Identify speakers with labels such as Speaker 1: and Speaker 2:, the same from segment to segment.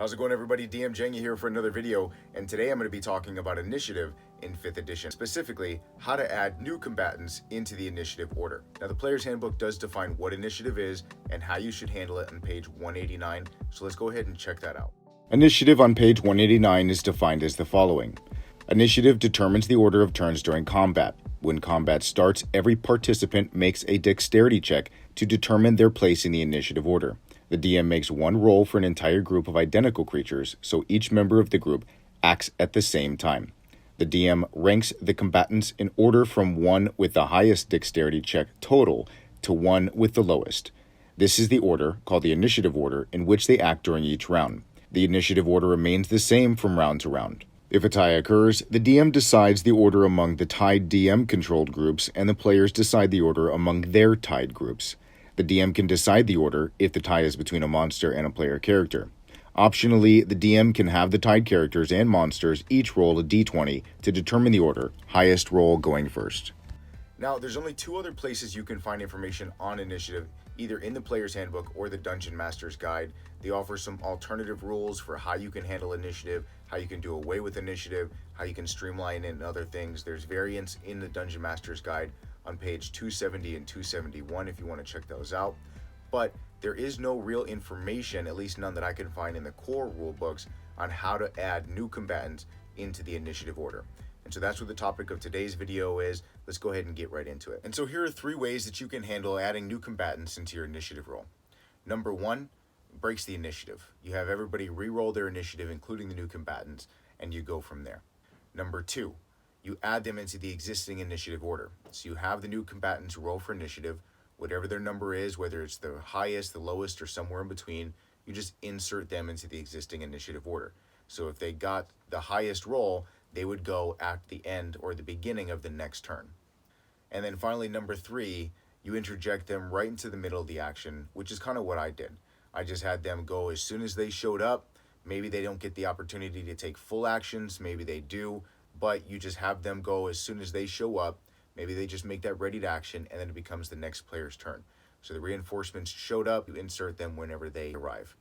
Speaker 1: How's it going, everybody? DM JANGY here for another video, and today I'm going to be talking about initiative in 5th edition, specifically how to add new combatants into the initiative order. Now, the player's handbook does define what initiative is and how you should handle it on page 189, so let's go ahead and check that out. Initiative on page 189 is defined as the following. Initiative determines the order of turns during combat. When combat starts, every participant makes a dexterity check to determine their place in the initiative order. The DM makes one roll for an entire group of identical creatures, so each member of the group acts at the same time. The DM ranks the combatants in order from one with the highest dexterity check total to one with the lowest. This is the order, called the initiative order, in which they act during each round. The initiative order remains the same from round to round. If a tie occurs, the DM decides the order among the tied DM-controlled groups, and the players decide the order among their tied groups. The DM can decide the order if the tie is between a monster and a player character. Optionally, the DM can have the tied characters and monsters each roll a d20 to determine the order, highest roll going first. Now, there's only two other places you can find information on initiative, either in the player's handbook or the Dungeon Master's Guide. They offer some alternative rules for how you can handle initiative, how you can do away with initiative, how you can streamline it, and other things. There's variants in the Dungeon Master's Guide on page 270 and 271 if you want to check those out. But there is no real information, at least none that I can find in the core rule books, on how to add new combatants into the initiative order. And so that's what the topic of today's video is. Let's go ahead and get right into it. And so here are 3 ways that you can handle adding new combatants into your initiative roll. Number 1, breaks the initiative. You have everybody re-roll their initiative, including the new combatants, and you go from there. Number 2, you add them into the existing initiative order. So you have the new combatants roll for initiative, whatever their number is, whether it's the highest, the lowest, or somewhere in between, you just insert them into the existing initiative order. So if they got the highest roll, they would go at the end or the beginning of the next turn. And then finally, number 3, you interject them right into the middle of the action, which is kind of what I did. I just had them go as soon as they showed up. Maybe they don't get the opportunity to take full actions, maybe they do, but you just have them go as soon as they show up. Maybe they just make that ready to action, and then it becomes the next player's turn. So the reinforcements showed up, you insert them whenever they arrive.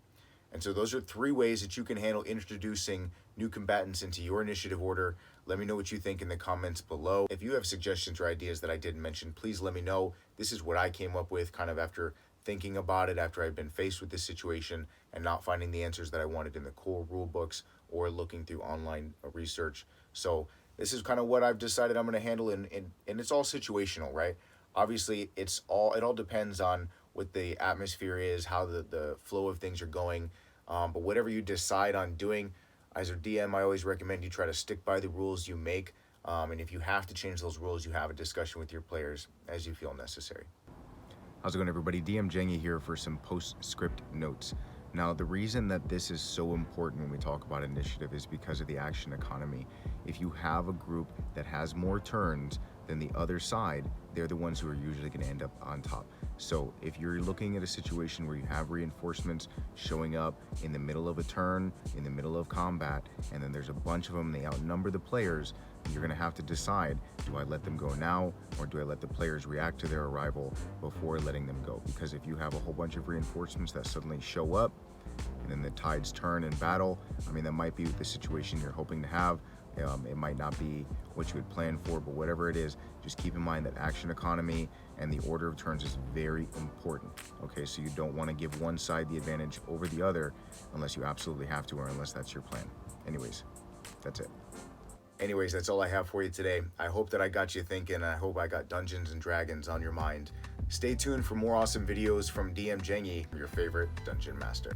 Speaker 1: And so those are 3 ways that you can handle introducing new combatants into your initiative order. Let me know what you think in the comments below. If you have suggestions or ideas that I didn't mention, please let me know. This is what I came up with kind of after thinking about it, after I've been faced with this situation and not finding the answers that I wanted in the core rule books or looking through online research. So this is kind of what I've decided I'm going to handle, and it's all situational, right? Obviously, it all depends on what the atmosphere is, how the flow of things are going. But whatever you decide on doing, as a DM, I always recommend you try to stick by the rules you make. And if you have to change those rules, you have a discussion with your players as you feel necessary. How's it going, everybody? DM JANGY here for some postscript notes. Now, the reason that this is so important when we talk about initiative is because of the action economy. If you have a group that has more turns than the other side, they're the ones who are usually going to end up on top. So if you're looking at a situation where you have reinforcements showing up in the middle of a turn, in the middle of combat, and then there's a bunch of them, they outnumber the players, you're going to have to decide, do I let them go now, or do I let the players react to their arrival before letting them go? Because if you have a whole bunch of reinforcements that suddenly show up, and then the tides turn in battle, I mean, that might be the situation you're hoping to have. It might not be what you had planned for, but whatever it is, just keep in mind that action economy and the order of turns is very important. Okay, so you don't want to give one side the advantage over the other unless you absolutely have to, or unless that's your plan. Anyways, that's it. Anyways, that's all I have for you today. I hope that I got you thinking. I hope I got Dungeons and Dragons on your mind. Stay tuned for more awesome videos from DM JANGY, your favorite Dungeon Master.